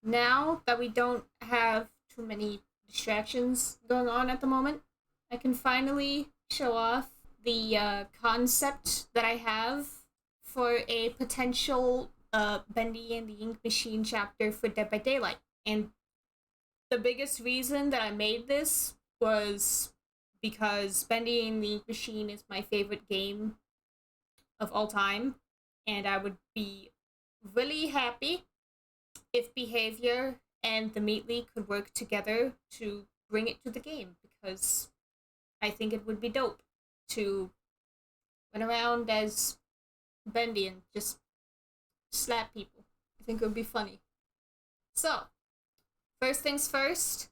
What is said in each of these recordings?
now that we don't have too many distractions going on at the moment, I can finally show off the concept that I have for a potential Bendy and the Ink Machine chapter for Dead by Daylight. And the biggest reason that I made this was because Bendy and the Ink Machine is my favorite game of all time, and I would be really happy if Behavior and the Meatly could work together to bring it to the game, because I think it would be dope to run around as Bendy and just slap people. I think it would be funny. So, first things first,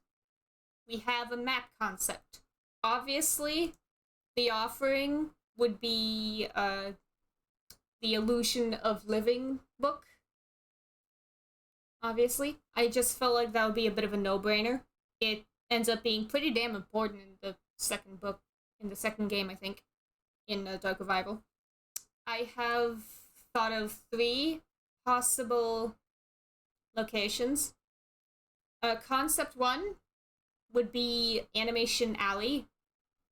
we have a map concept. Obviously, the offering would be the Illusion of Living book. Obviously, I just felt like that would be a bit of a no-brainer. It ends up being pretty damn important in the second book, in the second game, I think, in Dark Revival. I have thought of 3 possible locations. Concept 1 would be Animation Alley.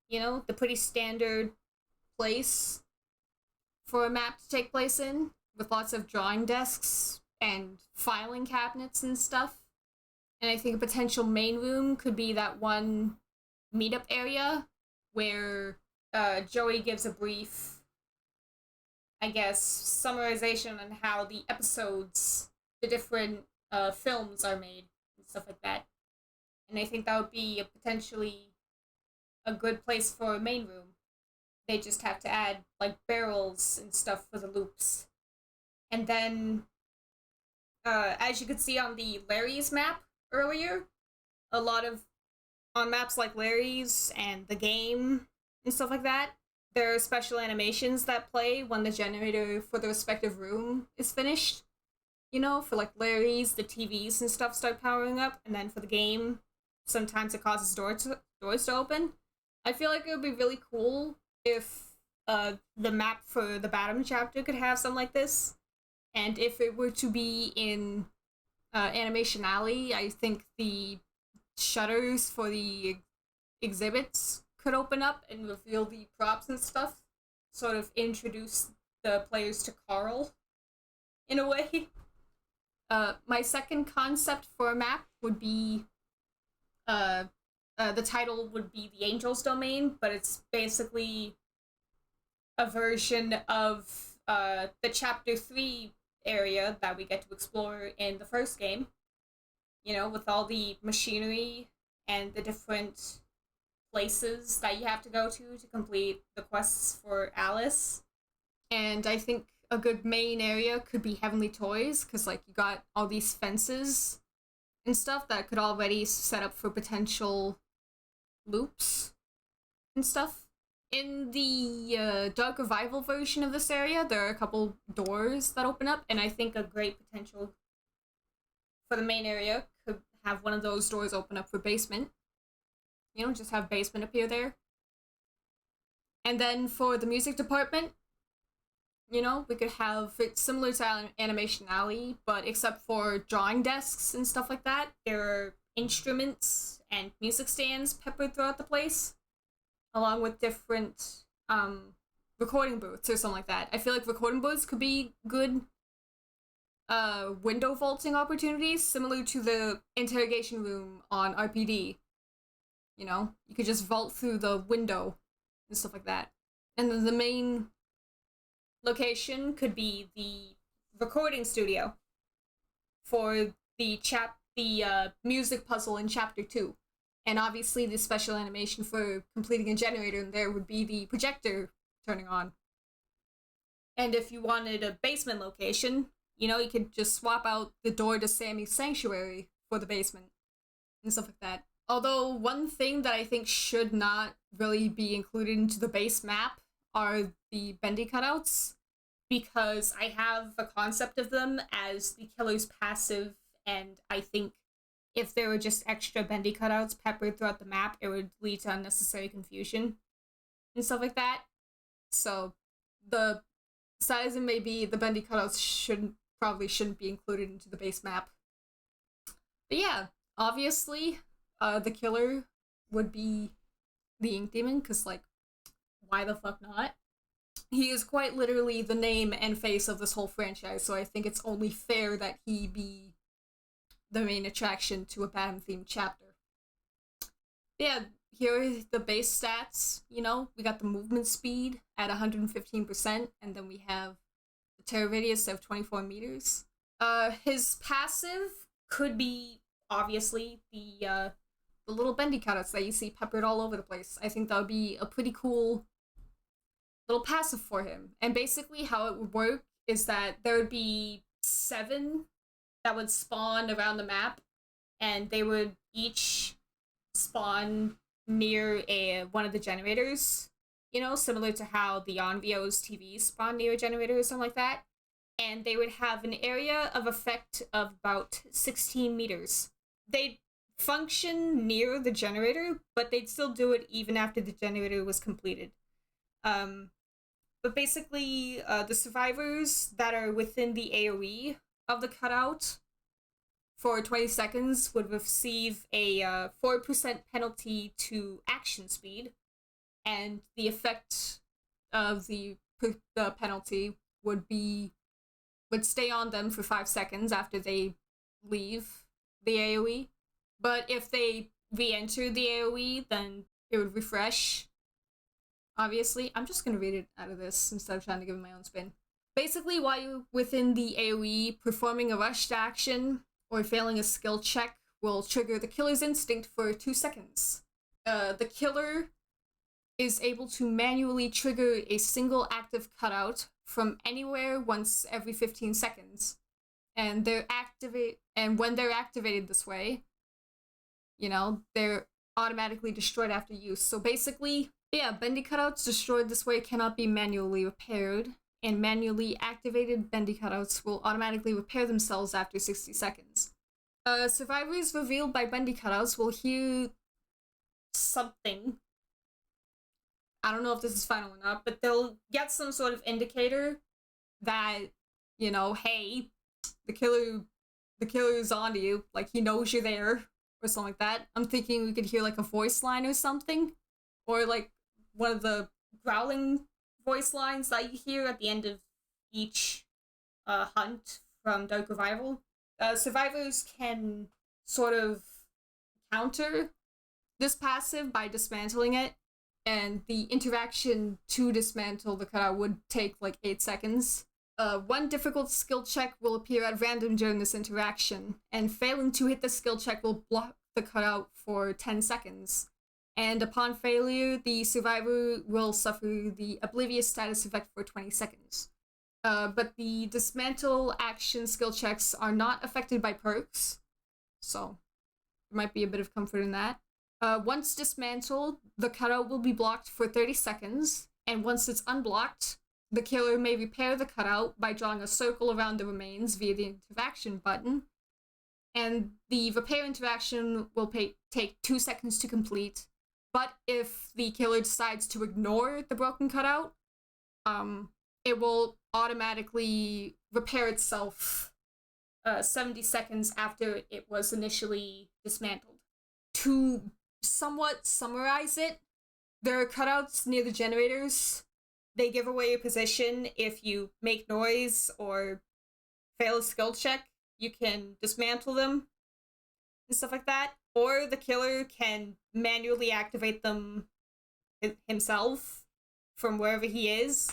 You know, the pretty standard place for a map to take place in, with lots of drawing desks and filing cabinets and stuff. And I think a potential main room could be that one meetup area where Joey gives a brief, I guess, summarization on how the episodes, the different films are made and stuff like that. And I think that would be potentially a good place for a main room. They just have to add, like, barrels and stuff for the loops. And then, as you could see on the Larry's map earlier, a lot of, on maps like Larry's and the game and stuff like that, there are special animations that play when the generator for the respective room is finished. You know, for, like, Larry's, the TVs and stuff start powering up, and then for the game, sometimes it causes doors to open. I feel like it would be really cool if the map for the BATIM chapter could have something like this. And if it were to be in Animation Alley, I think the shutters for the exhibits could open up and reveal the props and stuff. Sort of introduce the players to Carl, in a way. My second concept for a map would be the title would be The Angel's Domain, but it's basically a version of the Chapter 3 area that we get to explore in the first game. You know, with all the machinery and the different places that you have to go to complete the quests for Alice. And I think a good main area could be Heavenly Toys, because, like, you got all these fences and stuff that could already set up for potential loops and stuff. In the Dark Revival version of this area, there are a couple doors that open up, and I think a great potential for the main area could have one of those doors open up for basement. You know, just have basement appear there. And then for the music department, you know, we could have it similar to Animation Alley, but except for drawing desks and stuff like that, there are instruments and music stands peppered throughout the place, along with different recording booths or something like that. I feel like recording booths could be good window vaulting opportunities, similar to the interrogation room on RPD. You know, you could just vault through the window and stuff like that. And then the main location could be the recording studio for the music puzzle in Chapter 2. And obviously the special animation for completing a generator in there would be the projector turning on. And if you wanted a basement location, you know, you could just swap out the door to Sammy's Sanctuary for the basement and stuff like that. Although one thing that I think should not really be included into the base map are the bendy cutouts, because I have a concept of them as the killer's passive, and I think if there were just extra bendy cutouts peppered throughout the map, it would lead to unnecessary confusion and stuff like that. So the size it may be, the bendy cutouts probably shouldn't be included into the base map. But yeah, obviously, the killer would be the Ink Demon, because, like, why the fuck not? He is quite literally the name and face of this whole franchise, so I think it's only fair that he be the main attraction to a BATIM themed chapter. Yeah, here are the base stats. You know, we got the movement speed at 115%, and then we have the terror radius of 24 meters. His passive could be obviously the little bendy cutouts that you see peppered all over the place. I think that would be a pretty cool little passive for him. And basically, how it would work is that there would be 7 that would spawn around the map, and they would each spawn near one of the generators. You know, similar to how the Onvio's TV spawn near a generator or something like that. And they would have an area of effect of about 16 meters. They'd function near the generator, but they'd still do it even after the generator was completed. But basically, the survivors that are within the AoE of the cutout for 20 seconds would receive a 4% penalty to action speed, and the effect of the penalty would stay on them for 5 seconds after they leave the AoE. But if they re-enter the AoE, then it would refresh. Obviously, I'm just gonna read it out of this instead of trying to give it my own spin. Basically, while you're within the AoE, performing a rushed action or failing a skill check will trigger the killer's instinct for 2 seconds. The killer is able to manually trigger a single active cutout from anywhere once every 15 seconds. And when they're activated this way, you know, they're automatically destroyed after use. So basically, yeah, bendy cutouts destroyed this way cannot be manually repaired, and manually activated bendy cutouts will automatically repair themselves after 60 seconds. Survivors revealed by bendy cutouts will hear something. I don't know if this is final or not, but they'll get some sort of indicator that, you know, hey, the killer's on you, like he knows you're there, or something like that. I'm thinking we could hear like a voice line or something, or like one of the growling voice lines that you hear at the end of each hunt from Dark Revival. Survivors can sort of counter this passive by dismantling it, and the interaction to dismantle the cutout would take like 8 seconds. One difficult skill check will appear at random during this interaction, and failing to hit the skill check will block the cutout for 10 seconds. And upon failure, the survivor will suffer the oblivious status effect for 20 seconds. But the dismantle action skill checks are not affected by perks, so there might be a bit of comfort in that. Once dismantled, the cutout will be blocked for 30 seconds, and once it's unblocked, the killer may repair the cutout by drawing a circle around the remains via the interaction button, and the repair interaction will take 2 seconds to complete. But if the killer decides to ignore the broken cutout, it will automatically repair itself 70 seconds after it was initially dismantled. To somewhat summarize it, there are cutouts near the generators. They give away your position if you make noise or fail a skill check. You can dismantle them and stuff like that. Or the killer can manually activate them himself from wherever he is.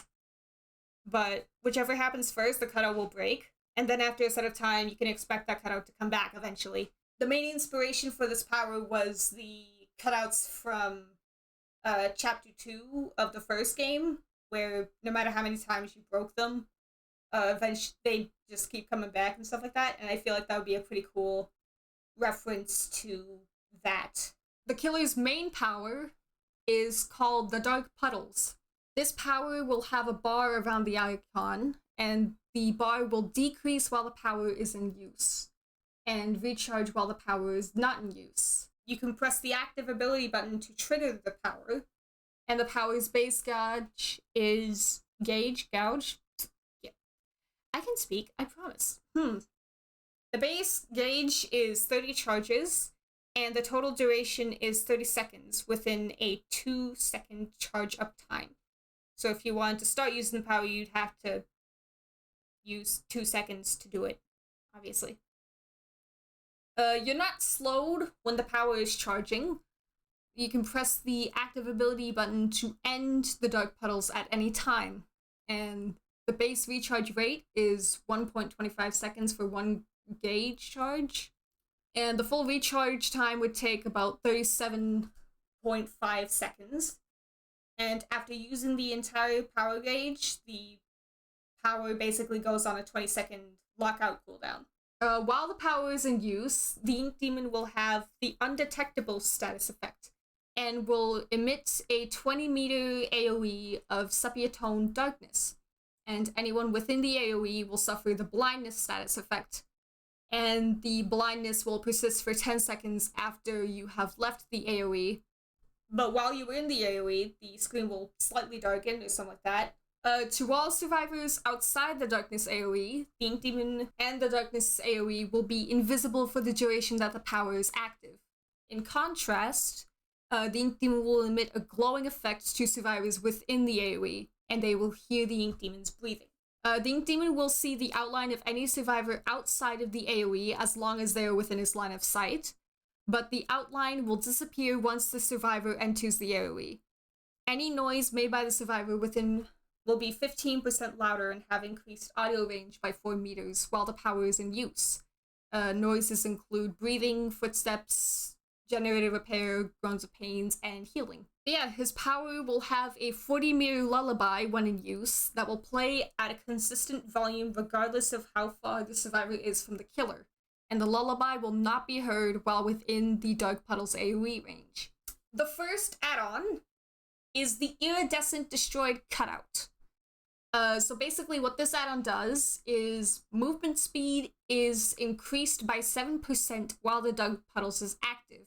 But whichever happens first, the cutout will break. And then after a set of time, you can expect that cutout to come back eventually. The main inspiration for this power was the cutouts from Chapter 2 of the first game, where no matter how many times you broke them, eventually they just keep coming back and stuff like that. And I feel like that would be a pretty cool reference to that. The killer's main power is called the Dark Puddles. This power will have a bar around the icon, and the bar will decrease while the power is in use, and recharge while the power is not in use. You can press the active ability button to trigger the power, and the power's base gauge is gauge? Yeah. I can speak, I promise. The base gauge is 30 charges, and the total duration is 30 seconds within a 2-second charge up time. So if you wanted to start using the power, you'd have to use 2 seconds to do it, obviously. You're not slowed when the power is charging. You can press the active ability button to end the Dark Puddles at any time. And the base recharge rate is 1.25 seconds for 1 gauge charge. And the full recharge time would take about 37.5 seconds. And after using the entire power gauge, the power basically goes on a 20-second lockout cooldown. While the power is in use, the Ink Demon will have the Undetectable status effect, and will emit a 20-meter AoE of sepia-tone darkness. And anyone within the AoE will suffer the Blindness status effect, and the blindness will persist for 10 seconds after you have left the AoE. But while you were in the AoE, the screen will slightly darken or something like that. To all survivors outside the Darkness AoE, the Ink Demon and the Darkness AoE will be invisible for the duration that the power is active. In contrast, the Ink Demon will emit a glowing effect to survivors within the AoE, and they will hear the Ink Demon's breathing. The Ink Demon will see the outline of any survivor outside of the AoE as long as they are within his line of sight, but the outline will disappear once the survivor enters the AoE. Any noise made by the survivor within will be 15% louder and have increased audio range by 4 meters while the power is in use. Noises include breathing, footsteps, generator repair, groans of pains, and healing. Yeah, his power will have a 40-meter lullaby when in use that will play at a consistent volume regardless of how far the survivor is from the killer, and the lullaby will not be heard while within the Dark Puddles AoE range. The first add-on is the Iridescent Destroyed Cutout. So basically what this add-on does is movement speed is increased by 7% while the Dark Puddles is active.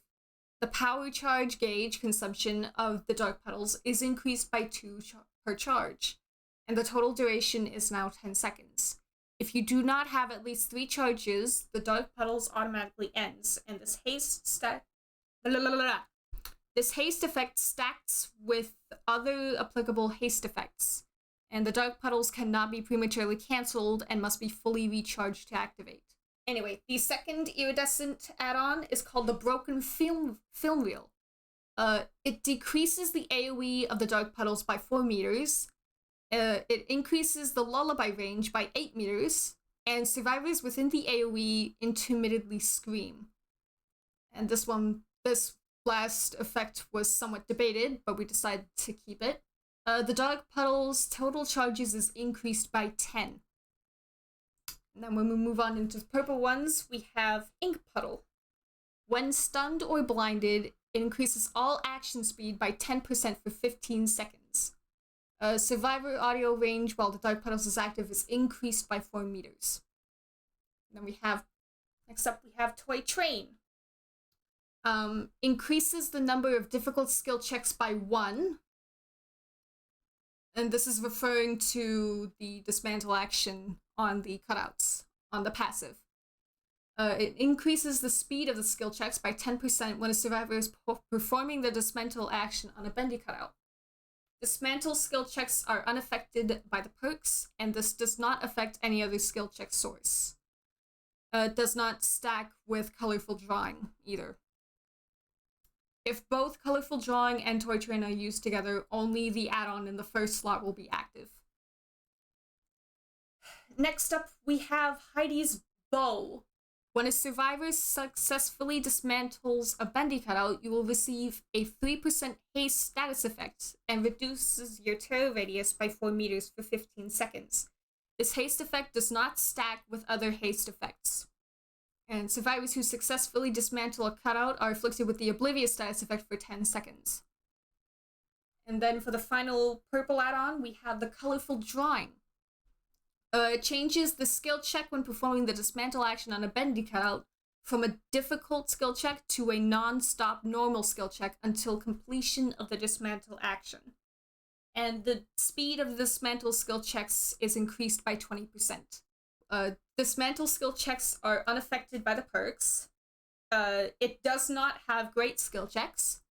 The power charge gauge consumption of the Dark Puddles is increased by 2 per charge, and the total duration is now 10 seconds. If you do not have at least 3 charges, the Dark Puddles automatically ends, and this haste effect stacks with other applicable haste effects, and the Dark Puddles cannot be prematurely cancelled and must be fully recharged to activate. Anyway, the second Iridescent add-on is called the Broken Film Reel. It decreases the AoE of the Dark Puddles by 4 meters, it increases the lullaby range by 8 meters, and survivors within the AoE intermittently scream. And this last effect was somewhat debated, but we decided to keep it. The Dark Puddles' total charges is increased by 10. And then when we move on into the purple ones, we have Ink Puddle. When stunned or blinded, it increases all action speed by 10% for 15 seconds. Survivor audio range while the Dark Puddles is active is increased by 4 meters. And then next up we have Toy Train. Increases the number of difficult skill checks by 1. And this is referring to the dismantle action on the cutouts, on the passive. It increases the speed of the skill checks by 10% when a survivor is performing the dismantle action on a bendy cutout. Dismantle skill checks are unaffected by the perks, and this does not affect any other skill check source. It does not stack with colorful drawing either. If both colorful drawing and Toy Train are used together, only the add-on in the first slot will be active. Next up, we have Heidi's Bow. When a survivor successfully dismantles a bendy cutout, you will receive a 3% haste status effect and reduces your terror radius by 4 meters for 15 seconds. This haste effect does not stack with other haste effects. And survivors who successfully dismantle a cutout are afflicted with the Oblivious status effect for 10 seconds. And then for the final purple add-on, we have the Colorful Drawing. It changes the skill check when performing the dismantle action on a bendy cutout from a difficult skill check to a non-stop normal skill check until completion of the dismantle action. And the speed of the dismantle skill checks is increased by 20%. Dismantle skill checks are unaffected by the perks. It does not have great skill checks.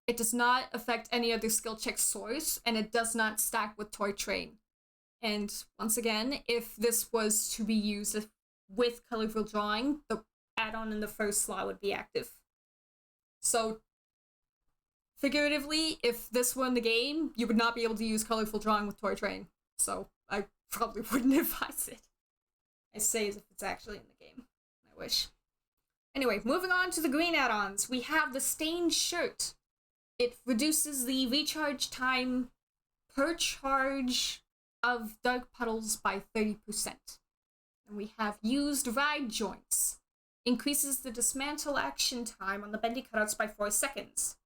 It does not affect any other skill check source, and it does not stack with Toy Train. And once again, if this was to be used with colorful drawing, the add-on in the first slot would be active. So, figuratively, if this were in the game, you would not be able to use colorful drawing with Toy Train. So, I probably wouldn't advise it. I say as if it's actually in the game. I wish. Anyway, moving on to the green add-ons. We have the Stained Shirt. It reduces the recharge time per charge of Dark Puddles by 30%. And we have Used Ride Joints. Increases the dismantle action time on the bendy cutouts by 4 seconds.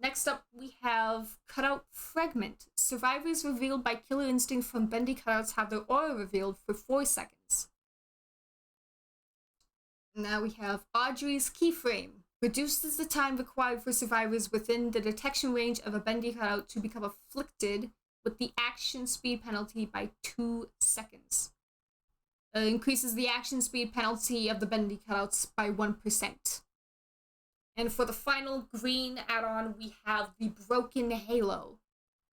Next up, we have Cutout Fragment. Survivors revealed by Killer Instinct from bendy cutouts have their aura revealed for 4 seconds. Now we have Audrey's Keyframe. Reduces the time required for survivors within the detection range of a bendy cutout to become afflicted with the action speed penalty by 2 seconds. Increases the action speed penalty of the bendy cutouts by 1%. And for the final green add-on, we have the Broken Halo.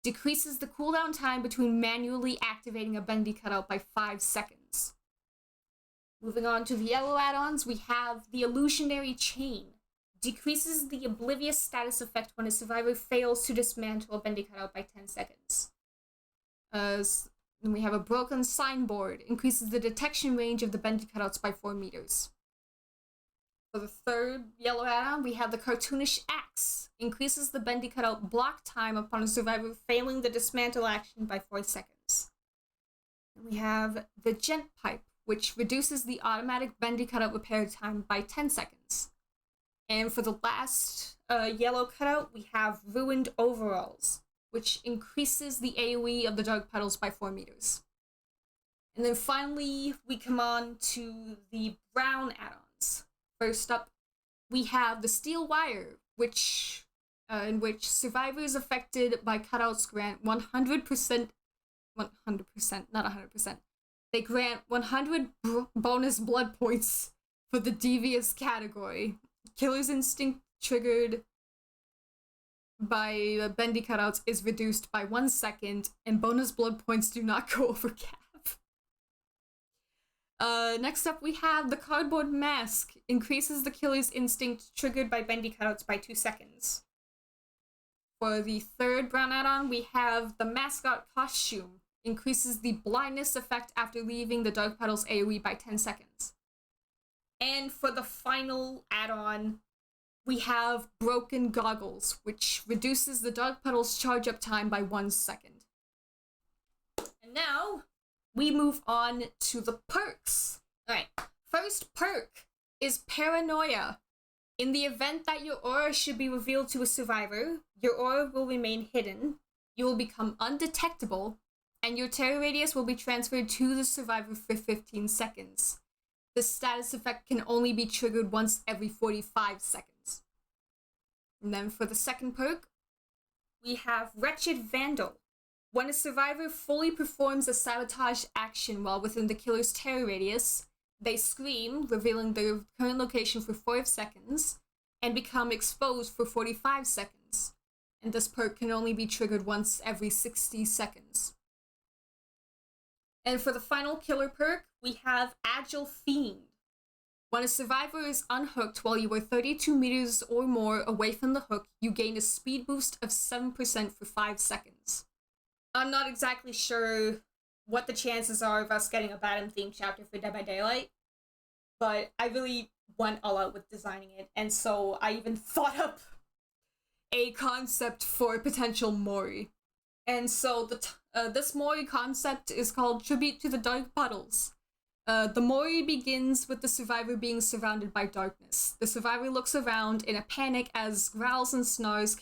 Decreases the cooldown time between manually activating a bendy cutout by 5 seconds. Moving on to the yellow add-ons, we have the Illusionary Chain. Decreases the Oblivious status effect when a survivor fails to dismantle a bendy cutout by 10 seconds. Then we have a Broken Signboard. Increases the detection range of the bendy cutouts by 4 meters. For the third yellow add-on, we have the Cartoonish Axe. Increases the bendy cutout block time upon a survivor failing the dismantle action by 4 seconds. And we have the Gent Pipe, which reduces the automatic bendy cutout repair time by 10 seconds. And for the last yellow cutout, we have Ruined Overalls, which increases the AoE of the Dark Puddles by 4 meters. And then finally, we come on to the brown add-ons. First up, we have the Steel Wire, in which survivors affected by cutouts grant 100%, not 100%. They grant 100 bonus blood points for the Devious category. Killer's Instinct triggered by bendy cutouts is reduced by 1 second, and bonus blood points do not go over cap. Next up, we have the Cardboard Mask. Increases the Killer's Instinct triggered by bendy cutouts by 2 seconds. For the third brown add-on, we have the Mascot Costume. Increases the blindness effect after leaving the Dark Puddles AoE by 10 seconds. And for the final add-on, we have Broken Goggles, which reduces the Dark Puddles charge-up time by 1 second. And now, we move on to the perks. Alright, first perk is Paranoia. In the event that your aura should be revealed to a survivor, your aura will remain hidden, you will become undetectable, and your terror radius will be transferred to the survivor for 15 seconds. The status effect can only be triggered once every 45 seconds. And then for the second perk, we have Wretched Vandal. When a survivor fully performs a sabotage action while within the killer's terror radius, they scream, revealing their current location for 4 seconds, and become exposed for 45 seconds. And this perk can only be triggered once every 60 seconds. And for the final killer perk, we have Agile Fiend. When a survivor is unhooked while you are 32 meters or more away from the hook, you gain a speed boost of 7% for 5 seconds. I'm not exactly sure what the chances are of us getting a BATIM themed chapter for Dead by Daylight, but I really went all out with designing it, and so I even thought up a concept for a potential Mori. And so this Mori concept is called Tribute to the Dark Puddles. The Mori begins with the survivor being surrounded by darkness. The survivor looks around in a panic as growls and snarls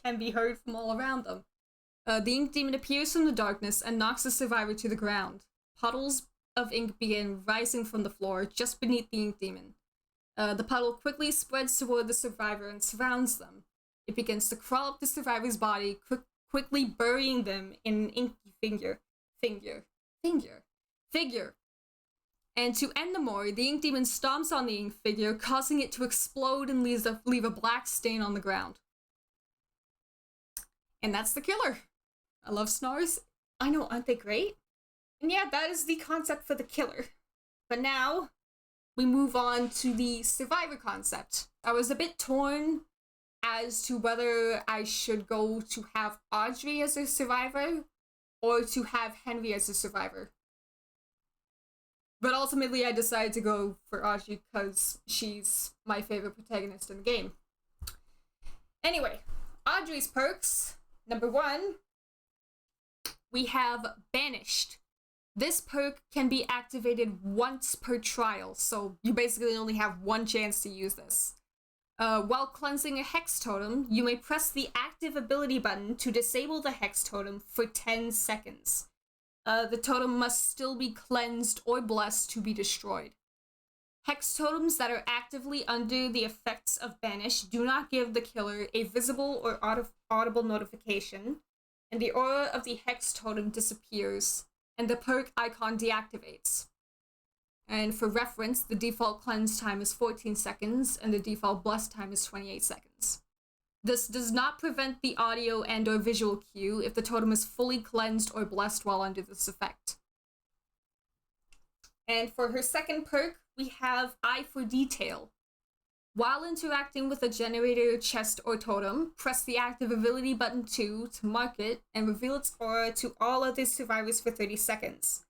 can be heard from all around them. The ink demon appears from the darkness and knocks the survivor to the ground. Puddles of ink begin rising from the floor just beneath the ink demon. The puddle quickly spreads toward the survivor and surrounds them. It begins to crawl up the survivor's body, quickly burying them in an inky figure. And to end the mori, the ink demon stomps on the ink figure, causing it to explode and leave a black stain on the ground. And that's the killer. I love snarls. I know, aren't they great? And yeah, that is the concept for the killer. But now, we move on to the survivor concept. I was a bit torn as to whether I should go to have Audrey as a survivor or to have Henry as a survivor. But ultimately I decided to go for Audrey because she's my favorite protagonist in the game. Anyway, Audrey's perks. Number 1, we have Banished. This perk can be activated once per trial, so you basically only have one chance to use this. While cleansing a hex totem, you may press the active ability button to disable the hex totem for 10 seconds. The totem must still be cleansed or blessed to be destroyed. Hex totems that are actively under the effects of Banish do not give the killer a visible or audible notification, and the aura of the hex totem disappears, and the perk icon deactivates. And for reference, the default cleanse time is 14 seconds, and the default bless time is 28 seconds. This does not prevent the audio and or visual cue if the totem is fully cleansed or blessed while under this effect. And for her second perk, we have Eye for Detail. While interacting with a generator, chest, or totem, press the active ability button 2 to mark it and reveal its aura to all other survivors for 30 seconds.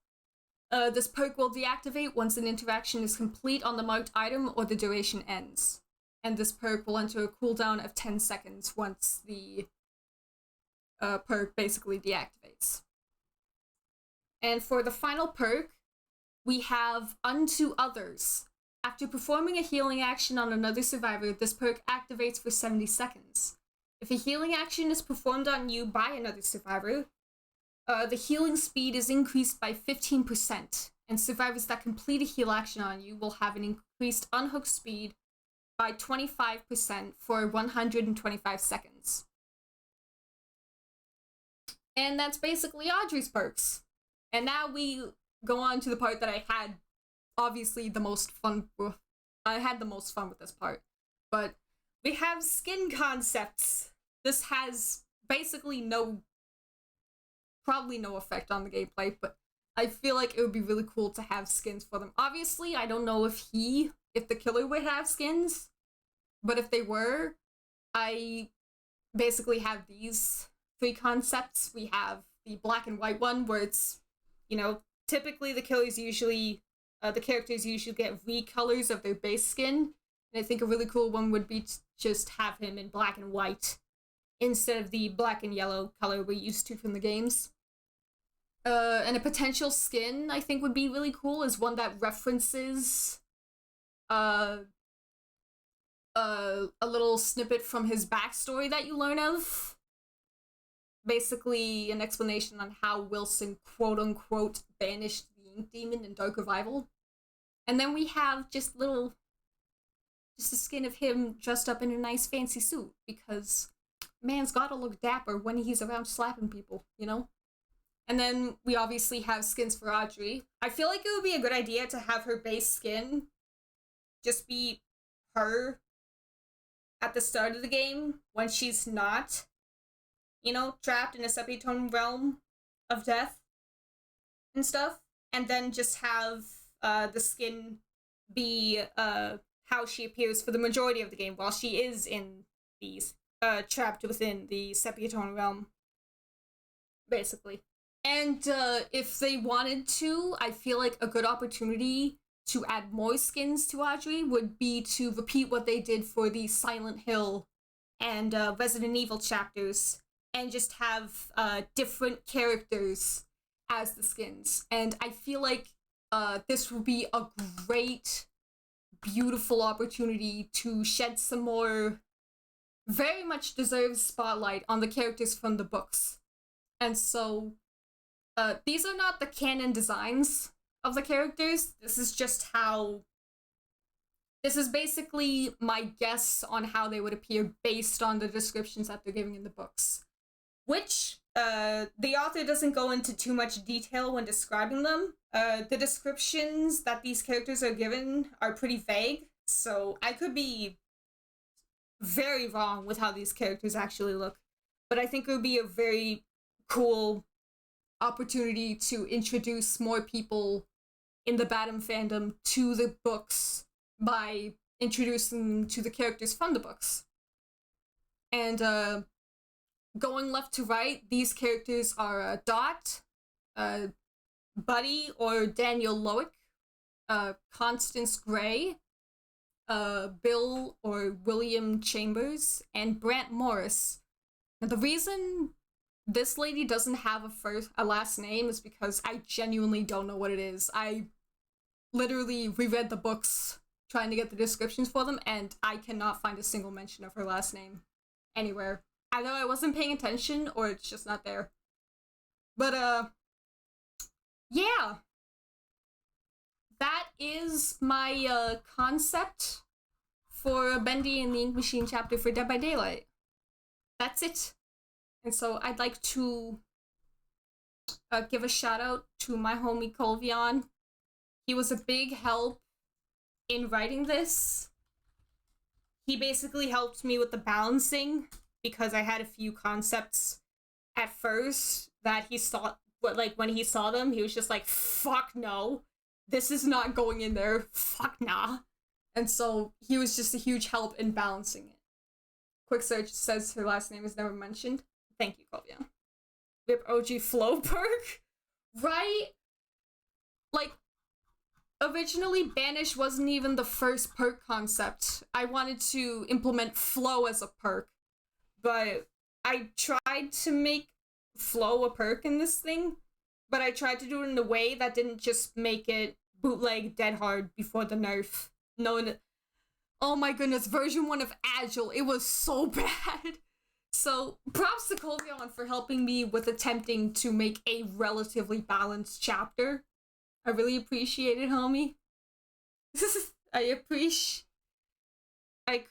This perk will deactivate once an interaction is complete on the marked item or the duration ends. And this perk will enter a cooldown of 10 seconds once the perk basically deactivates. And for the final perk, we have Unto Others. After performing a healing action on another survivor, this perk activates for 70 seconds. If a healing action is performed on you by another survivor, the healing speed is increased by 15%, and survivors that complete a heal action on you will have an increased unhook speed by 25% for 125 seconds. And that's basically Audrey's perks. And now we go on to the part that I had obviously the most fun with. I had the most fun with this part. But we have skin concepts. This has basically probably no effect on the gameplay, but I feel like it would be really cool to have skins for them. Obviously, I don't know if the killer would have skins, but if they were, I basically have these 3 concepts. We have the black and white one, where it's, typically the characters usually get recolors of their base skin, and I think a really cool one would be to just have him in black and white instead of the black and yellow color we're used to from the games. And a potential skin I think would be really cool is one that references a little snippet from his backstory that you learn of. Basically an explanation on how Wilson quote-unquote banished the Ink Demon in Dark Revival. And then we have just a skin of him dressed up in a nice fancy suit, because man's gotta look dapper when he's around slapping people, And then we obviously have skins for Audrey. I feel like it would be a good idea to have her base skin just be her at the start of the game when she's not, trapped in a sepia-tone realm of death and stuff. And then just have the skin be how she appears for the majority of the game while she is in these trapped within the sepia-tone realm, basically. And if they wanted to, I feel like a good opportunity to add more skins to Audrey would be to repeat what they did for the Silent Hill and Resident Evil chapters, and just have different characters as the skins. And I feel like this would be a great, beautiful opportunity to shed some more very much deserved spotlight on the characters from the books. And so these are not the canon designs of the characters. This is basically my guess on how they would appear based on the descriptions that they're giving in the books. which the author doesn't go into too much detail when describing them. The descriptions that these characters are given are pretty vague, so I could be very wrong with how these characters actually look. But I think it would be a very cool opportunity to introduce more people in the BATIM fandom to the books by introducing them to the characters from the books. And going left to right, these characters are Dot, Buddy or Daniel Loic, Constance Gray, Bill or William Chambers, and Brant Morris. Now, the reason this lady doesn't have a last name is because I genuinely don't know what it is. I literally reread the books trying to get the descriptions for them, and I cannot find a single mention of her last name anywhere. Either I wasn't paying attention or it's just not there. But, yeah. That is my, concept for Bendy and the Ink Machine chapter for Dead by Daylight. That's it. And so I'd like to give a shout out to my homie Colvion. He was a big help in writing this. He basically helped me with the balancing because I had a few concepts at first that he saw, but like when he saw them, he was just like, fuck no, this is not going in there, fuck nah. And so he was just a huge help in balancing it. Quick search says her last name is never mentioned. Thank you, Colvion. Rip OG Flow perk? Right? Like, originally Banish wasn't even the first perk concept. I wanted to implement Flow as a perk, but I tried to make Flow a perk in this thing, but I tried to do it in a way that didn't just make it bootleg dead hard before the nerf. No, oh my goodness, version 1 of Agile, it was so bad. So, props to Colvion for helping me with attempting to make a relatively balanced chapter. I really appreciate it, homie. I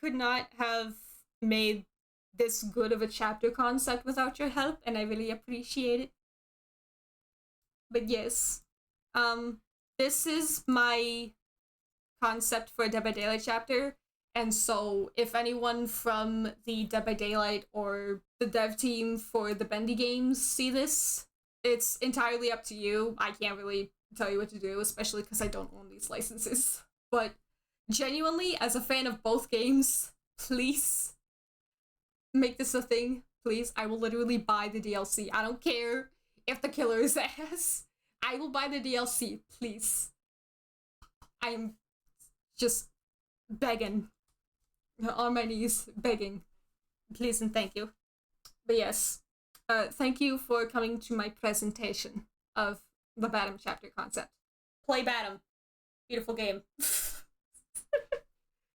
could not have made this good of a chapter concept without your help, and I really appreciate it. But yes, this is my concept for a Dead by Daylight chapter. And so, if anyone from the Dead by Daylight or the dev team for the Bendy games see this, it's entirely up to you. I can't really tell you what to do, especially because I don't own these licenses. But genuinely, as a fan of both games, please make this a thing. Please, I will literally buy the DLC. I don't care if the killer is ass. I will buy the DLC, please. I am just begging. On my knees, begging. Please and thank you. But yes, thank you for coming to my presentation of the BATIM chapter concept. Play BATIM. Beautiful game.